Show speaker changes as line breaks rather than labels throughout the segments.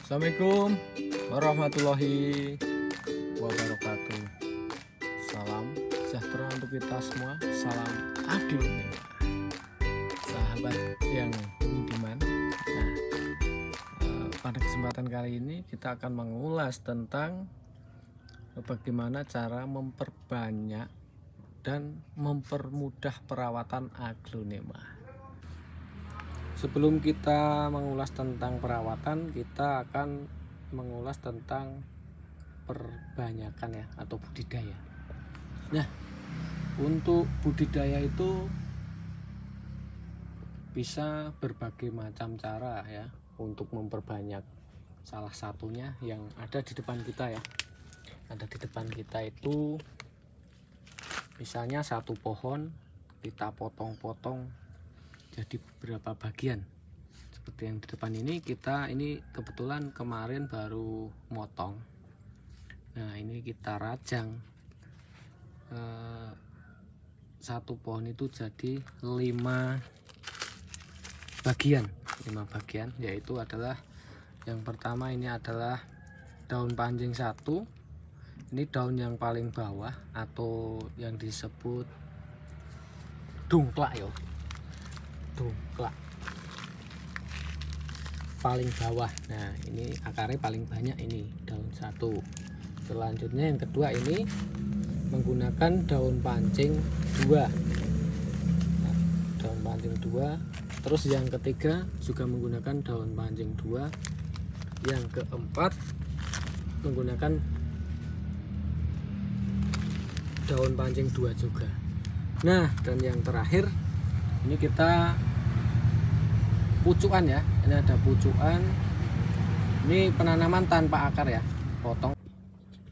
Assalamualaikum warahmatullahi wabarakatuh. Salam sejahtera untuk kita semua. Salam adil sahabat yang budiman. Pada kesempatan kali ini kita akan mengulas tentang bagaimana cara memperbanyak dan mempermudah perawatan aglonema. Sebelum kita mengulas tentang perawatan, kita akan mengulas tentang perbanyakan ya, atau budidaya. Nah, untuk budidaya itu bisa berbagai macam cara ya untuk memperbanyak. Salah satunya yang ada di depan kita ya. Ada di depan kita itu misalnya satu pohon kita potong-potong jadi beberapa bagian seperti yang di depan ini. Ini kebetulan kemarin baru motong. Nah, ini kita rajang satu pohon itu jadi 5 bagian, yaitu adalah yang pertama ini adalah daun pancing 1. Ini daun yang paling bawah atau yang disebut dungklak ya. Dungklak paling bawah. Nah, ini akarnya paling banyak, ini daun 1. Selanjutnya yang kedua ini menggunakan daun pancing 2. Nah, daun pancing 2. Terus yang ketiga juga menggunakan daun pancing 2. Yang keempat menggunakan daun pancing 2 juga. Nah, dan yang terakhir ini kita pucukan ya. Ini ada pucukan. Ini penanaman tanpa akar ya, potong.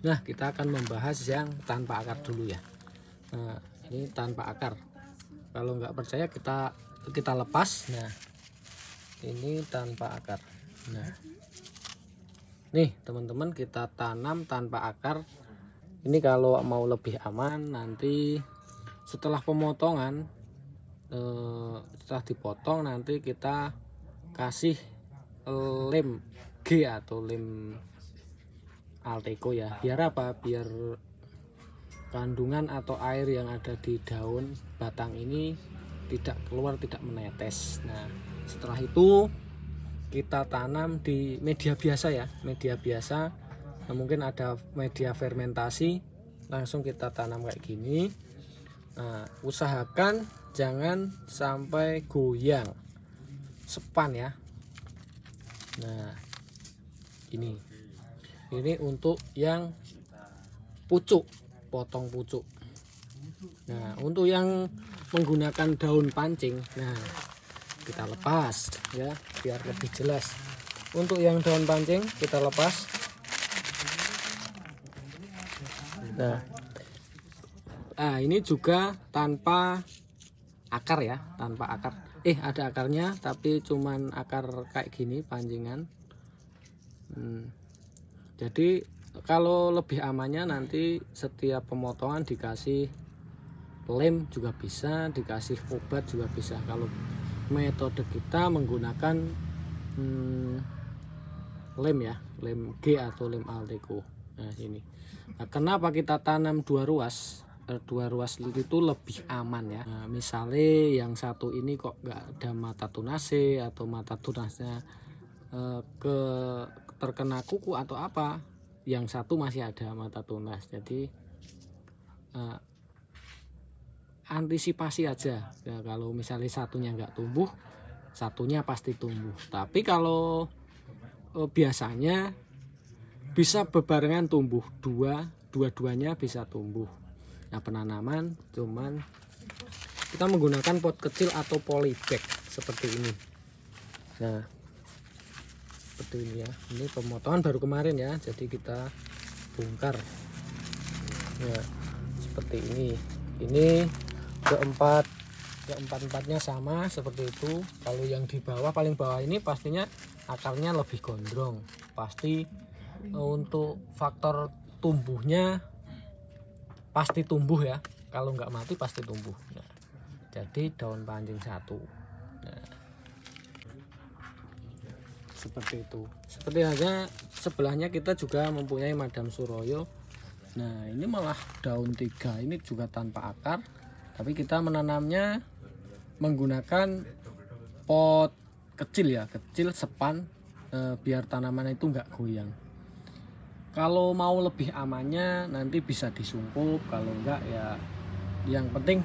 Nah, kita akan membahas yang tanpa akar dulu ya. Nah, ini tanpa akar. Kalau nggak percaya kita lepas. Nah, ini tanpa akar. Nah, nih teman-teman, kita tanam tanpa akar. Ini kalau mau lebih aman, nanti setelah pemotongan, setelah dipotong nanti kita kasih lem G atau lem Alteco ya. Biar apa? Biar kandungan atau air yang ada di daun batang ini tidak keluar, tidak menetes. Nah, setelah itu kita tanam di media biasa ya, media biasa. Nah, mungkin ada media fermentasi, langsung kita tanam kayak gini. Nah, usahakan jangan sampai goyang sepan ya. Nah, ini untuk yang pucuk, potong pucuk. Nah, untuk yang menggunakan daun pancing, nah kita lepas ya biar lebih jelas. Untuk yang daun pancing kita lepas. Nah, ini juga tanpa akar ya, tanpa akar. Ada akarnya tapi cuman akar kayak gini, pancingan. Jadi kalau lebih amannya nanti setiap pemotongan dikasih lem juga bisa, dikasih obat juga bisa. Kalau metode kita menggunakan lem ya, lem G atau lem Alteco. Nah, ini. Nah, kenapa kita tanam 2 ruas? 2 ruas itu lebih aman ya. Nah, misalnya yang satu ini kok nggak ada mata tunasnya, atau mata tunasnya terkena kuku atau apa, yang satu masih ada mata tunas. Jadi antisipasi aja ya, kalau misalnya satunya nggak tumbuh, satunya pasti tumbuh. Tapi kalau biasanya bisa bebarengan tumbuh, dua-duanya bisa tumbuh. Nah, penanaman cuman kita menggunakan pot kecil atau polybag seperti ini. Nah, seperti ini ya. Ini pemotongan baru kemarin ya, jadi kita bongkar ya, seperti ini. Ini keempat-empatnya sama seperti itu. Kalau yang di bawah, paling bawah ini pastinya akarnya lebih gondrong. Pasti untuk faktor tumbuhnya pasti tumbuh ya, kalau nggak mati pasti tumbuh. Nah, jadi daun pancing 1. Nah, seperti itu. Seperti halnya sebelahnya kita juga mempunyai Madam Suroyo. Nah ini malah daun 3, ini juga tanpa akar, tapi kita menanamnya menggunakan pot kecil ya, kecil sepan, biar tanaman itu enggak goyang. Kalau mau lebih amannya nanti bisa disungkup, kalau enggak ya yang penting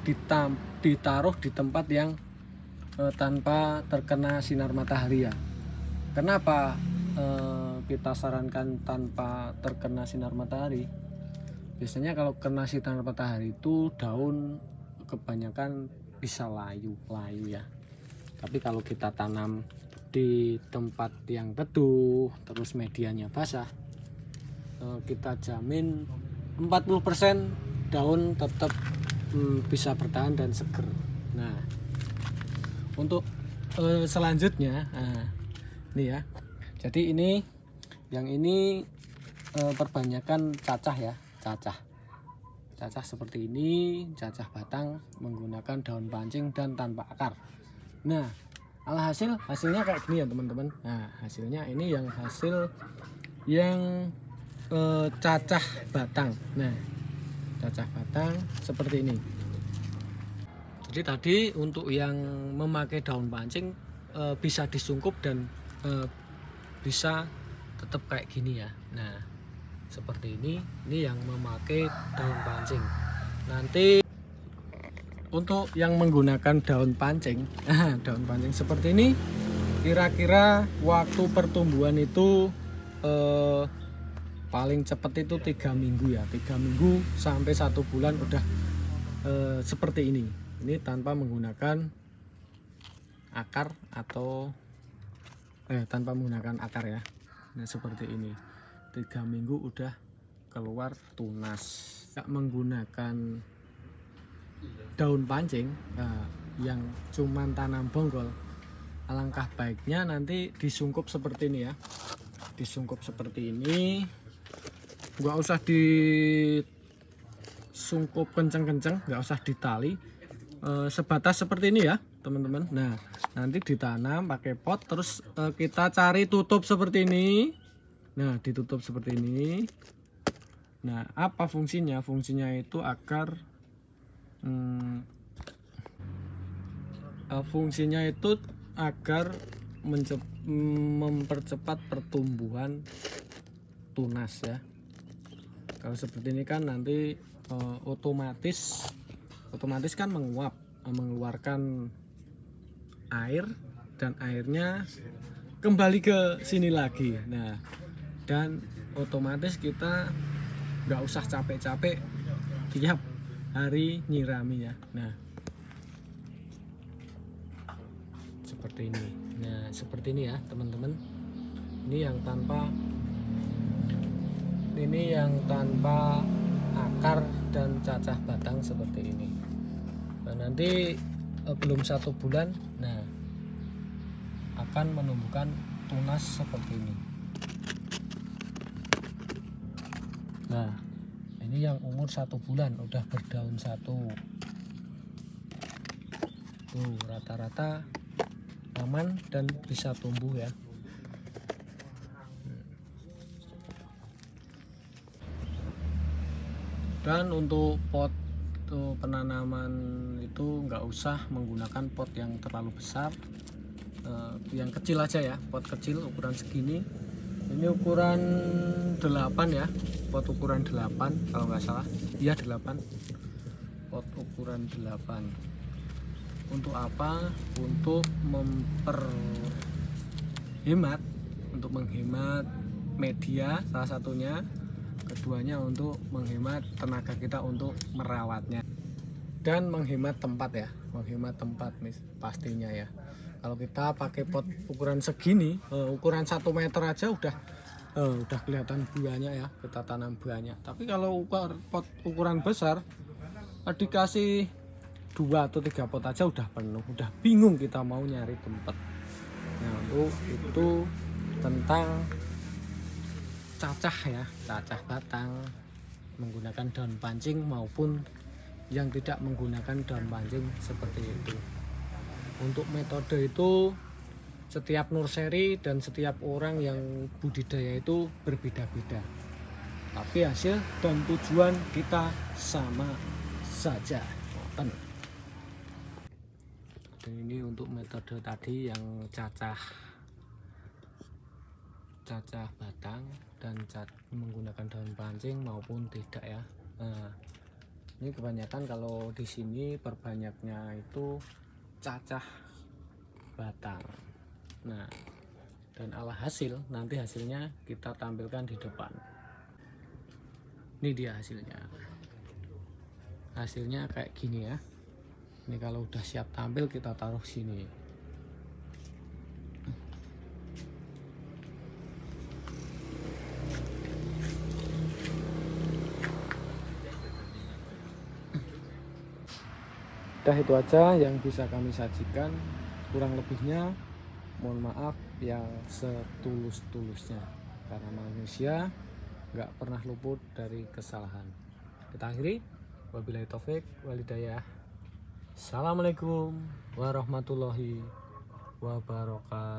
ditaruh di tempat yang tanpa terkena sinar matahari ya. Kenapa kita sarankan tanpa terkena sinar matahari? Biasanya kalau kena sinar matahari itu daun kebanyakan bisa layu ya. Tapi kalau kita tanam di tempat yang teduh terus medianya basah, kita jamin 40% daun tetap bisa bertahan dan seger. Nah untuk selanjutnya, ini ya, jadi ini yang ini perbanyakan cacah ya, cacah seperti ini, cacah batang menggunakan daun pancing dan tanpa akar. Nah hasilnya kayak gini ya teman-teman. Nah hasilnya ini yang hasil yang cacah batang. Nah cacah batang seperti ini. Jadi tadi untuk yang memakai daun pancing bisa disungkup dan bisa tetap kayak gini ya. Nah seperti ini yang memakai daun pancing. Nanti untuk yang menggunakan daun pancing seperti ini, kira-kira waktu pertumbuhan itu paling cepat itu 3 minggu ya, 3 minggu sampai 1 bulan udah seperti ini. Ini tanpa menggunakan akar atau tanpa menggunakan akar ya. Nah seperti ini, 3 minggu udah keluar tunas. Nggak menggunakan daun pancing yang cuman tanam bonggol, alangkah baiknya nanti disungkup seperti ini ya. Disungkup seperti ini, nggak usah disungkup kenceng-kenceng, nggak usah ditali, sebatas seperti ini ya teman-teman. Nah nanti ditanam pakai pot, terus kita cari tutup seperti ini. Nah ditutup seperti ini. Nah apa fungsinya? Fungsinya itu agar mempercepat pertumbuhan tunas ya. Kalau seperti ini kan nanti otomatis kan menguap, mengeluarkan air, dan airnya kembali ke sini lagi. Nah dan otomatis kita nggak usah capek-capek tiap hari nyirami ya. Nah seperti ini. Nah seperti ini ya teman-teman. Ini yang tanpa akar dan cacah batang seperti ini. Nah nanti belum 1 bulan, nah akan menumbuhkan tunas seperti ini. Nah ini yang umur 1 bulan udah berdaun 1. Tuh rata-rata aman dan bisa tumbuh ya. Dan untuk pot penanaman itu nggak usah menggunakan pot yang terlalu besar, yang kecil aja ya, pot kecil ukuran segini. Ini ukuran 8 ya, pot ukuran 8 kalau nggak salah, iya 8, pot ukuran 8. Untuk apa? Untuk menghemat media salah satunya, keduanya untuk menghemat tenaga kita untuk merawatnya, dan menghemat tempat ya, menghemat tempat nih pastinya ya. Kalau kita pakai pot ukuran segini, ukuran 1 meter aja udah kelihatan buahnya ya, kita tanam buahnya. Tapi kalau pot ukuran besar, dikasih 2 atau 3 pot aja udah penuh, udah bingung kita mau nyari tempat. Nah untuk itu tentang cacah ya, cacah batang menggunakan daun pancing maupun yang tidak menggunakan daun pancing seperti itu. Untuk metode itu setiap nursery dan setiap orang yang budidaya itu berbeda-beda, tapi hasil dan tujuan kita sama saja. Dan ini untuk metode tadi yang cacah batang dan menggunakan daun pancing maupun tidak ya. Nah, ini kebanyakan kalau di sini perbanyaknya itu cacah batang. Nah, dan alhasil nanti hasilnya kita tampilkan di depan. Ini dia hasilnya. Hasilnya kayak gini ya. Ini kalau udah siap tampil kita taruh sini. Udah itu aja yang bisa kami sajikan. Kurang lebihnya mohon maaf yang setulus-tulusnya, karena manusia nggak pernah luput dari kesalahan. Kita akhiri, wabillahi taufik walhidayah. Assalamualaikum warahmatullahi wabarakatuh.